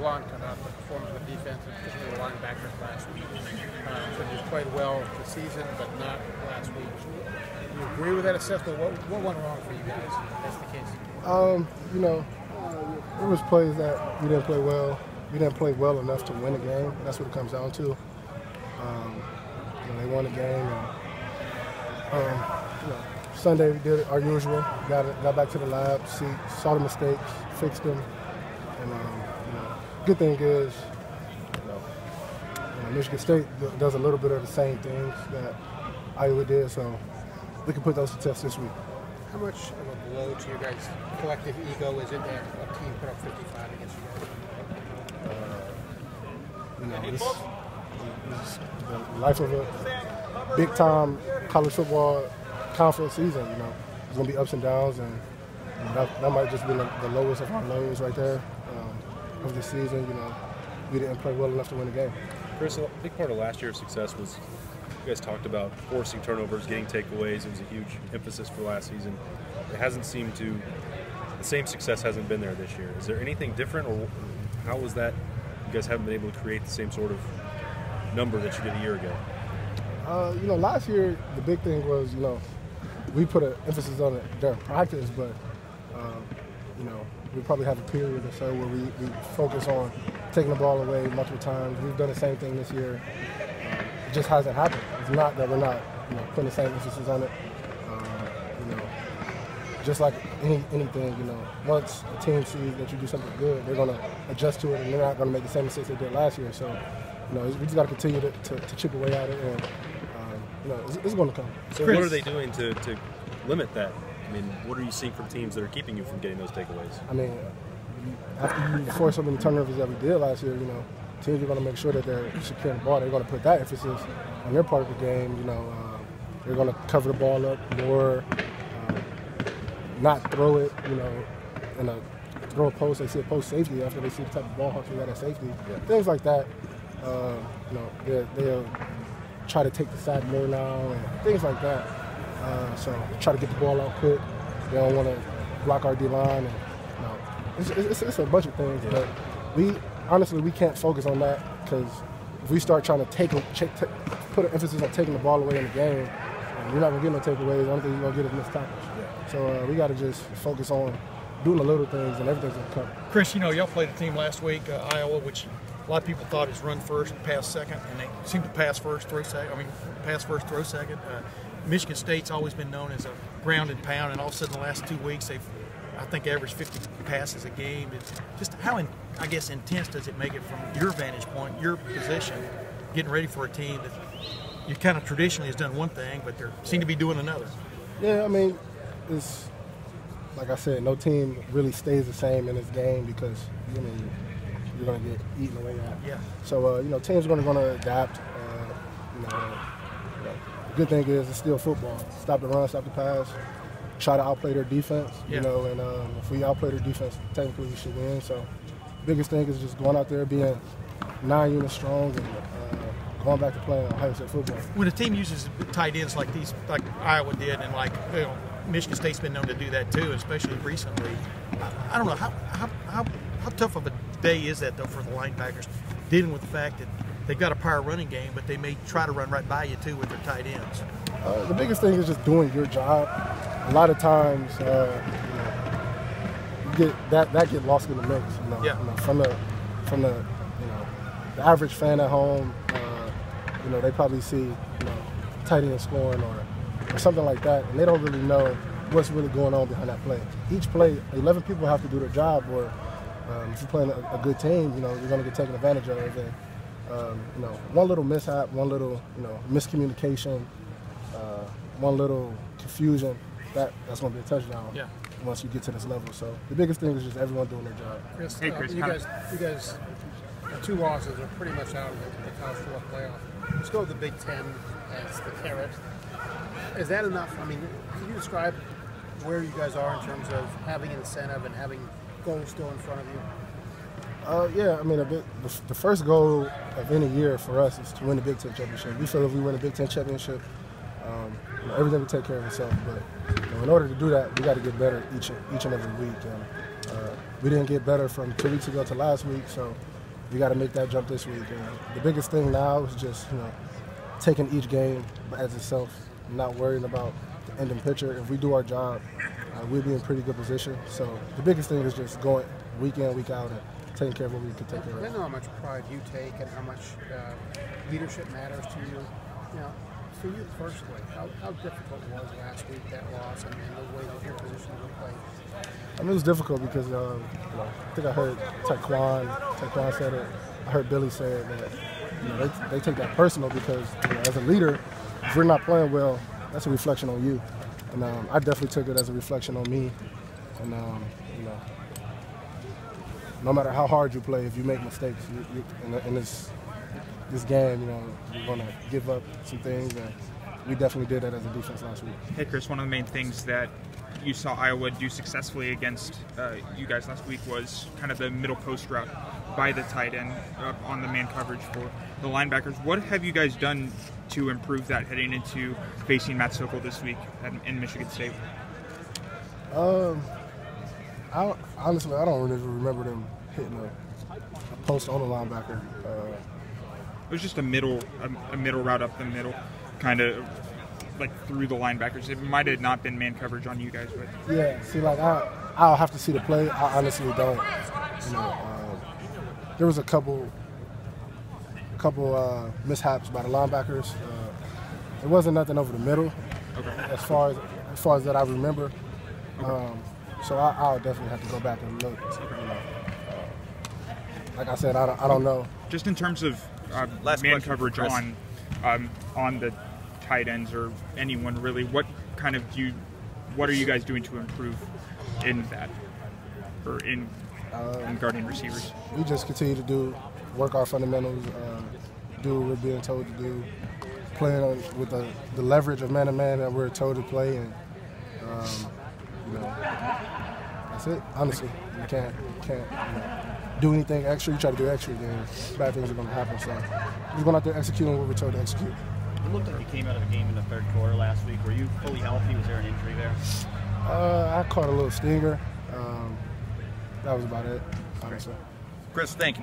blunt about the performance of the defense, especially the linebackers last week. So they played well this season, but not last week. Do you agree with that assessment? What went wrong for you guys? If that's the case. You know, there was plays that we didn't play well. We didn't play well enough to win a game. That's what it comes down to. They won the game. And, Sunday we did our usual. Got back to the lab, saw the mistakes, fixed them. And good thing is, Michigan State does a little bit of the same things that Iowa did, so we can put those to test this week. How much of a blow to your guys' collective ego is it that a team put up 55 against you guys? It's the life of a big-time college football conference season. There's going to be ups and downs, and that might just be the lowest of our lows right there of the season. We didn't play well enough to win the game. Chris, a big part of last year's success was you guys talked about forcing turnovers, getting takeaways. It was a huge emphasis for last season. It hasn't seemed to – the same success hasn't been there this year. Is there anything different, or how was that you guys haven't been able to create the same sort of number that you did a year ago? Last year the big thing was, we put an emphasis on it during practice, but, we probably have a period or so where we focus on taking the ball away multiple times. We've done the same thing this year. It just hasn't happened. It's not that we're not, putting the same emphasis on it. Just like anything, once a team sees that you do something good, they're going to adjust to it, and they're not going to make the same mistakes they did last year. So, we just got to continue to chip away at it, and it's going to come. So, Chris, what are they doing to limit that? I mean, what are you seeing from teams that are keeping you from getting those takeaways? I mean, after you force so many turnovers that we did last year, teams are going to make sure that they're securing the ball. They're going to put that emphasis on their part of the game. They're going to cover the ball up more, not throw it, throw a post. They see a post safety after they see the type of ball hawks we got at safety. Yeah. Things like that. They'll try to take the sack more now and things like that. So try to get the ball out quick. They don't want to block our D-line. It's a bunch of things, but we can't focus on that, because if we start trying to put an emphasis on taking the ball away in the game, you're not going to get no takeaways. I don't think you're going to get as missed tackles. Yeah. So we got to just focus on doing the little things, and everything's going to come. Chris, y'all played a team last week, Iowa, which a lot of people thought is run first, pass second, and they seem to pass first, throw second. Pass first, throw second. Michigan State's always been known as a ground and pound, and all of a sudden the last 2 weeks they've, I think, averaged 50 passes a game. It's just how, intense does it make it from your vantage point, your position, getting ready for a team that you kind of traditionally has done one thing, but they seem to be doing another? Yeah, it's like I said, no team really stays the same in this game, because you're going to get eaten away at. Yeah. So teams are going to adapt. The good thing is it's still football. Stop the run, stop the pass. Try to outplay their defense, and if we outplay their defense, technically we should win. So the biggest thing is just going out there, being 9 units strong, and going back to playing Ohio State football. When a team uses tight ends like Iowa did, and Michigan State's been known to do that too, especially recently, I don't know, how tough of a day is that, though, for the linebackers, dealing with the fact that they've got a power running game, but they may try to run right by you too with their tight ends? The biggest thing is just doing your job. A lot of times, you get that get lost in the mix. From the average fan at home, they probably see tight end scoring or something like that, and they don't really know what's really going on behind that play. Each play, 11 people have to do their job, or if you're playing a good team, you're going to get taken advantage of. And one little mishap, one little miscommunication, one little confusion, that's going to be a touchdown. Yeah. Once you get to this level. So the biggest thing is just everyone doing their job. Chris, you guys, 2 losses are pretty much out of the college football playoff. Let's go with the Big Ten as the carrot. Is that enough? Can you describe where you guys are in terms of having an incentive and having goals still in front of you? The first goal of any year for us is to win the Big Ten championship. We feel if we win the Big Ten championship, everything will take care of itself. But in order to do that, we got to get better each and every week. And we didn't get better from 2 weeks ago to last week, so we got to make that jump this week. The biggest thing now is just taking each game as itself, not worrying about the ending picture. If we do our job, we'll be in pretty good position. So the biggest thing is just going week in, week out, and taking care of what we can take care of. I know how much pride you take and how much leadership matters to you. For you personally, how difficult was last week, that loss, and the way that your position was played? I mean, it was difficult because I think I heard Taekwon said it. I heard Billy say it that they take that personal because as a leader, if we're not playing well, that's a reflection on you. And I definitely took it as a reflection on me. And no matter how hard you play, if you make mistakes in this game, you're going to give up some things. And we definitely did that as a defense last week. Hey, Chris, one of the main things that you saw Iowa do successfully against you guys last week was kind of the middle post route by the tight end on the man coverage for the linebackers. What have you guys done to improve that heading into facing Matt Sokol this week in Michigan State? Honestly, I don't really remember them hitting a post on a linebacker. It was just a middle route up the middle, kind of like through the linebackers. It might have not been man coverage on you guys, but yeah. See, like I'll have to see the play. I honestly don't. There was a couple mishaps by the linebackers. It wasn't nothing over the middle, as far as that I remember. So I'll definitely have to go back and look. Like I said, I don't know. Just in terms of man coverage on the tight ends or anyone really, what are you guys doing to improve in that or in guarding receivers? We just continue to work our fundamentals, do what we're being told to do, playing with the leverage of man-to-man that we're told to play, and that's it. Honestly, you can't do anything extra. You try to do extra, then bad things are going to happen. So we're just going out there executing what we're told to execute. It looked like you came out of the game in the third quarter last week. Were you fully healthy? Was there an injury there? I caught a little stinger. That was about it, honestly. Chris, thank you.